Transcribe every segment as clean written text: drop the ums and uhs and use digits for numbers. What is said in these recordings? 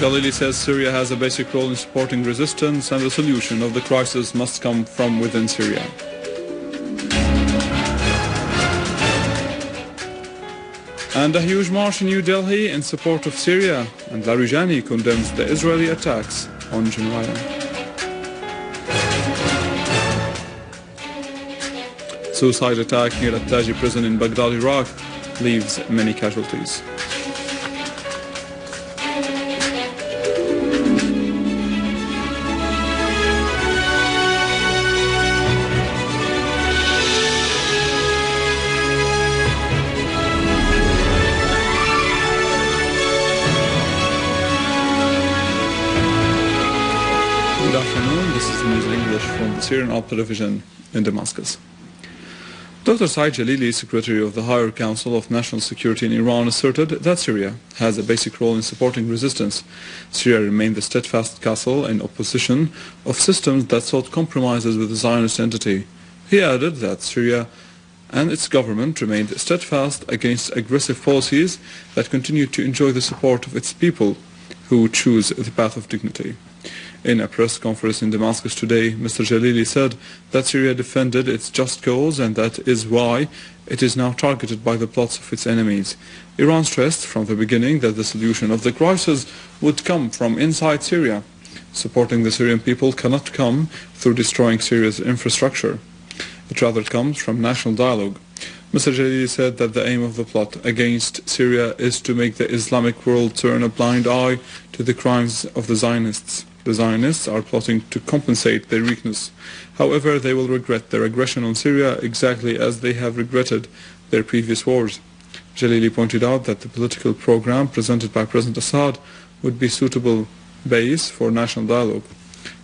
Jalili says Syria has a basic role in supporting resistance and the solution of the crisis must come from within Syria. And a huge march in New Delhi in support of Syria, and Larijani condemns the Israeli attacks on Jumaya. Suicide attack near At-Taji prison in Baghdad, Iraq leaves many casualties. Good afternoon, this is the news in English from the Syrian Television in Damascus. Dr. Said Jalili, Secretary of the Higher Council of National Security in Iran, asserted that Syria has a basic role in supporting resistance. Syria remained the steadfast castle in opposition of systems that sought compromises with the Zionist entity. He added that Syria and its government remained steadfast against aggressive policies that continued to enjoy the support of its people who choose the path of dignity. In a press conference in Damascus today, Mr. Jalili said that Syria defended its just cause and that is why it is now targeted by the plots of its enemies. Iran stressed from the beginning that the solution of the crisis would come from inside Syria. Supporting the Syrian people cannot come through destroying Syria's infrastructure. It rather comes from national dialogue. Mr. Jalili said that the aim of the plot against Syria is to make the Islamic world turn a blind eye to the crimes of the Zionists. The Zionists are plotting to compensate their weakness. However, they will regret their aggression on Syria exactly as they have regretted their previous wars. Jalili pointed out that the political program presented by President Assad would be a suitable base for national dialogue.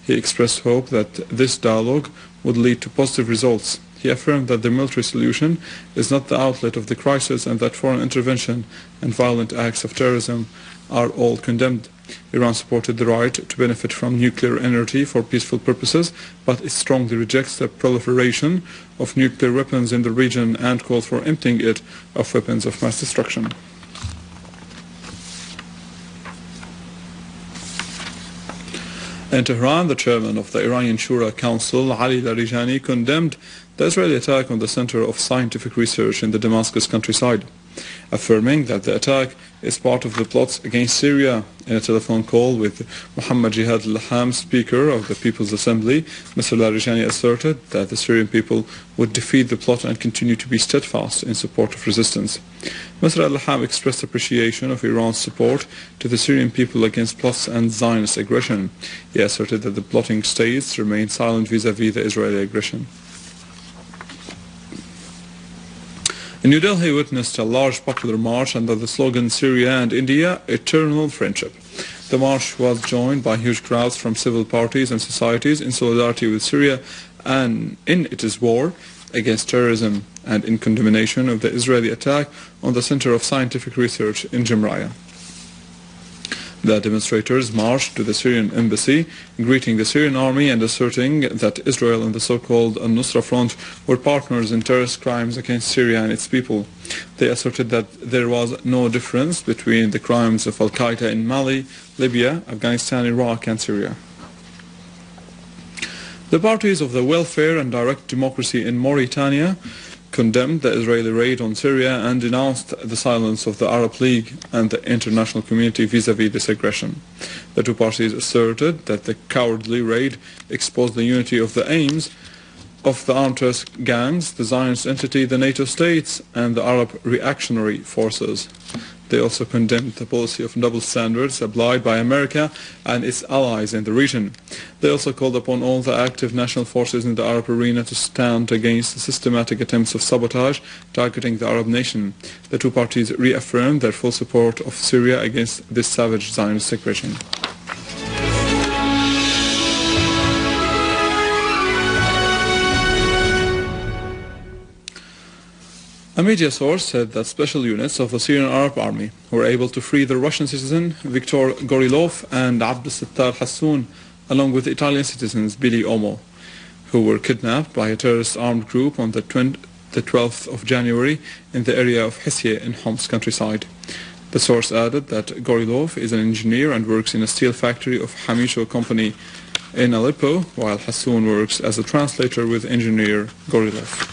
He expressed hope that this dialogue would lead to positive results. He affirmed that the military solution is not the outlet of the crisis and that foreign intervention and violent acts of terrorism are all condemned. Iran supported the right to benefit from nuclear energy for peaceful purposes, but it strongly rejects the proliferation of nuclear weapons in the region and calls for emptying it of weapons of mass destruction. In Tehran, the chairman of the Iranian Shura Council, Ali Larijani, condemned the Israeli attack on the Center of Scientific Research in the Damascus countryside, affirming that the attack is part of the plots against Syria. In a telephone call with Muhammad Jihad al-Laham, Speaker of the People's Assembly, Mr. Larijani asserted that the Syrian people would defeat the plot and continue to be steadfast in support of resistance. Mr. al-Laham expressed appreciation of Iran's support to the Syrian people against plots and Zionist aggression. He asserted that the plotting states remain silent vis-à-vis the Israeli aggression. New Delhi witnessed a large popular march under the slogan Syria and India, Eternal Friendship. The march was joined by huge crowds from civil parties and societies in solidarity with Syria and in its war against terrorism and in condemnation of the Israeli attack on the Center of Scientific Research in Jumaya. The demonstrators marched to the Syrian embassy, greeting the Syrian army and asserting that Israel and the so-called al-Nusra Front were partners in terrorist crimes against Syria and its people. They asserted that there was no difference between the crimes of al-Qaeda in Mali, Libya, Afghanistan, Iraq and Syria. The parties of the welfare and direct democracy in Mauritania condemned the Israeli raid on Syria and denounced the silence of the Arab League and the international community vis-à-vis this aggression. The two parties asserted that the cowardly raid exposed the unity of the aims of the armed terrorist gangs, the Zionist entity, the NATO states, and the Arab reactionary forces. They also condemned the policy of double standards applied by America and its allies in the region. They also called upon all the active national forces in the Arab arena to stand against the systematic attempts of sabotage targeting the Arab nation. The two parties reaffirmed their full support of Syria against this savage Zionist aggression. A media source said that special units of the Syrian Arab Army were able to free the Russian citizen Viktor Gorilov and Abdel-Sattar Hassoun, along with Italian citizens Billy Omo, who were kidnapped by a terrorist armed group on the 12th of January in the area of Hesye in Homs countryside. The The source added that Gorilov is an engineer and works in a steel factory of Hamisho company in Aleppo, while Hassoun works as a translator with engineer Gorilov.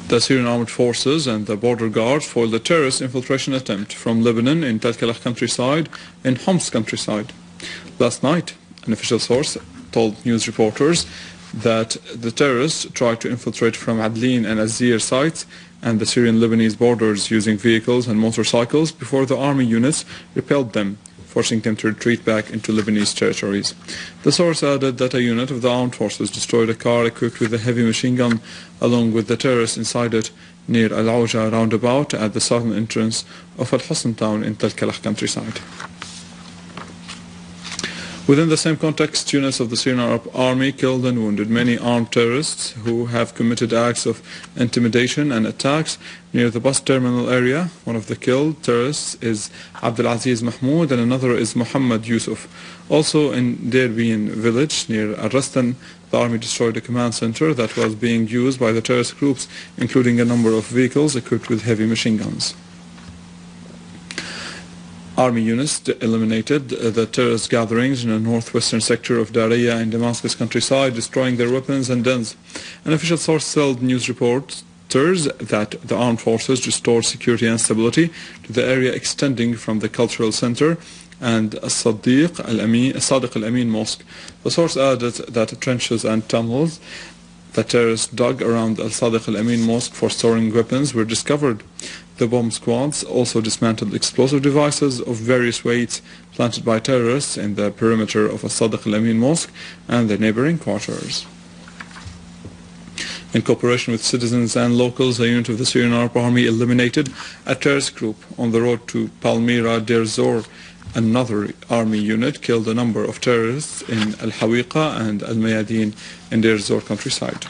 The Syrian armed forces and the border guards foiled a terrorist infiltration attempt from Lebanon in Telkalach countryside in Homs countryside. Last night, an official source told news reporters that the terrorists tried to infiltrate from Adlin and Azir sites and the Syrian-Lebanese borders using vehicles and motorcycles before the army units repelled them, forcing them to retreat back into Lebanese territories. The source added that a unit of the armed forces destroyed a car equipped with a heavy machine gun along with the terrorists inside it near Al-Auja roundabout at the southern entrance of Al-Husn town in Telkalach countryside. Within the same context, units of the Syrian Arab Army killed and wounded many armed terrorists who have committed acts of intimidation and attacks near the bus terminal area. One of the killed terrorists is Abdulaziz Mahmoud and another is Muhammad Yusuf. Also in Derbin village near Arrestan, the army destroyed a command center that was being used by the terrorist groups, including a number of vehicles equipped with heavy machine guns. Army units eliminated the terrorist gatherings in the northwestern sector of Daraya in Damascus countryside, destroying their weapons and guns. An official source told news reporters that the armed forces restored security and stability to the area extending from the cultural center and Sadiq al-Amin mosque. The source added that trenches and tunnels the terrorists dug around al-Sadiq al-Amin mosque for storing weapons were discovered. The bomb squads also dismantled explosive devices of various weights planted by terrorists in the perimeter of al-Sadiq al-Amin mosque and the neighboring quarters. In cooperation with citizens and locals, a unit of the Syrian Arab Army eliminated a terrorist group on the road to Palmyra Deir Zor. Another army unit killed a number of terrorists in Al-Hawiqa and Al-Mayadin in Deir Zor countryside.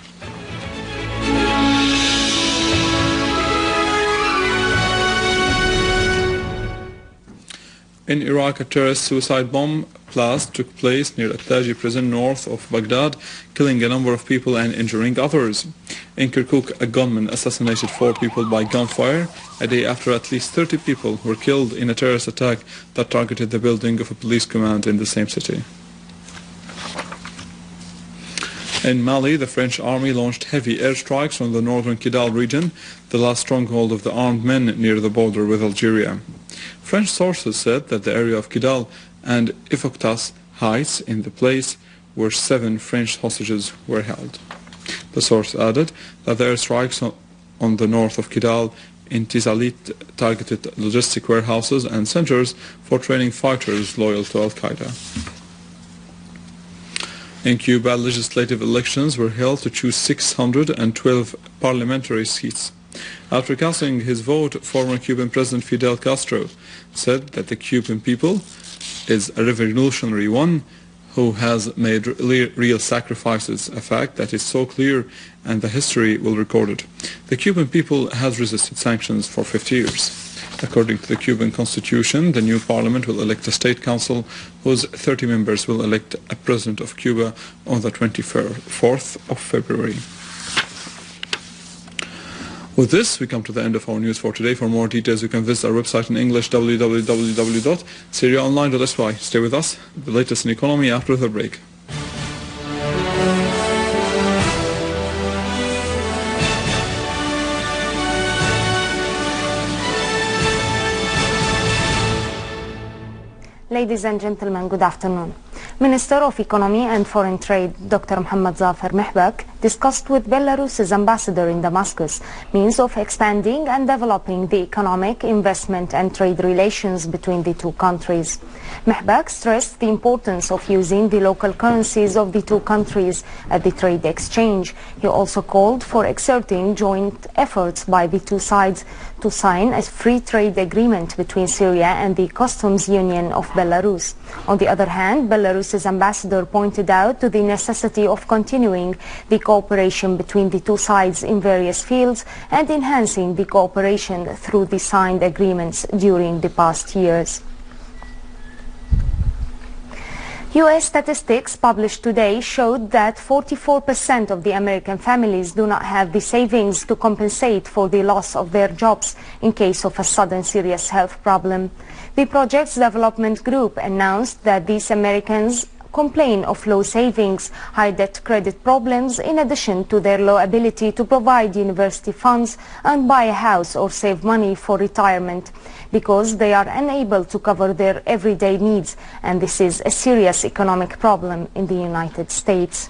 In Iraq, a terrorist suicide bomb blast took place near At-Taji prison north of Baghdad, killing a number of people and injuring others. In Kirkuk, a gunman assassinated 4 people by gunfire a day after at least 30 people were killed in a terrorist attack that targeted the building of a police command in the same city. In Mali, the French army launched heavy airstrikes on the northern Kidal region, the last stronghold of the armed men near the border with Algeria. French sources said that the area of Kidal and Ifoktas heights in the place where 7 French hostages were held. The source added that the airstrikes on the north of Kidal in Tizalit targeted logistic warehouses and centers for training fighters loyal to Al-Qaeda. In Cuba, legislative elections were held to choose 612 parliamentary seats. After casting his vote, former Cuban President Fidel Castro said that the Cuban people is a revolutionary one who has made real sacrifices, a fact that is so clear and the history will record it. The Cuban people has resisted sanctions for 50 years. According to the Cuban constitution, the new parliament will elect a state council whose 30 members will elect a president of Cuba on the 24th of February. With this, we come to the end of our news for today. For more details, you can visit our website in English, www.syriaonline.sy. Stay with us, the latest in economy after the break. Ladies and gentlemen, good afternoon. Minister of Economy and Foreign Trade, Dr. Mohammad Zafer Mehbak, discussed with Belarus's ambassador in Damascus means of expanding and developing the economic, investment and trade relations between the two countries. Mehbak stressed the importance of using the local currencies of the two countries at the trade exchange. He also called for exerting joint efforts by the two sides to sign a free trade agreement between Syria and the Customs Union of Belarus. On the other hand, Belarus's ambassador pointed out to the necessity of continuing the cooperation between the two sides in various fields and enhancing the cooperation through the signed agreements during the past years. U.S. statistics published today showed that 44% of the American families do not have the savings to compensate for the loss of their jobs in case of a sudden serious health problem. The project's development group announced that these Americans complain of low savings, high debt credit problems, in addition to their low ability to provide university funds and buy a house or save money for retirement, because they are unable to cover their everyday needs, and this is a serious economic problem in the United States.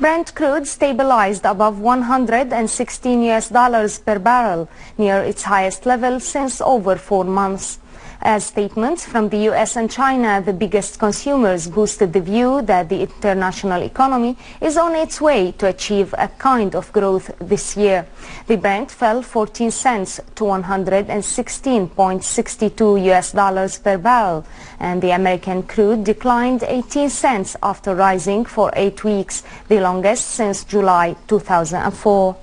Brent crude stabilized above $116 per barrel, near its highest level since over 4 months. As statements from the US and China, the biggest consumers, boosted the view that the international economy is on its way to achieve a kind of growth this year. The Brent fell 14 cents to $116.62 per barrel, and the American crude declined 18 cents after rising for 8 weeks, the longest since July 2004.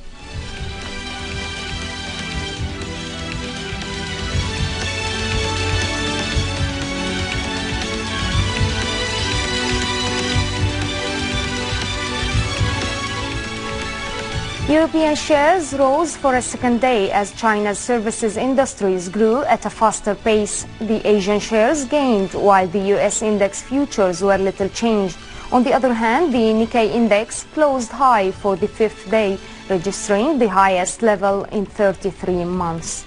European shares rose for a second day as China's services industries grew at a faster pace. The Asian shares gained while the US index futures were little changed. On the other hand, the Nikkei index closed high for the 5th day, registering the highest level in 33 months.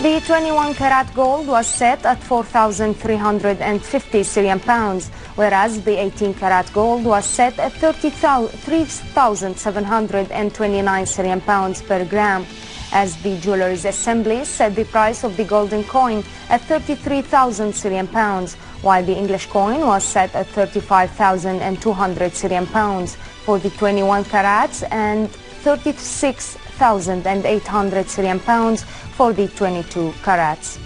The 21-carat gold was set at 4,350 Syrian pounds, whereas the 18-carat gold was set at 3,729 Syrian pounds per gram, as the jewellery's assembly set the price of the golden coin at 33,000 Syrian pounds, while the English coin was set at 35,200 Syrian pounds for the 21 carats and 36,800 Syrian pounds for the 22 carats.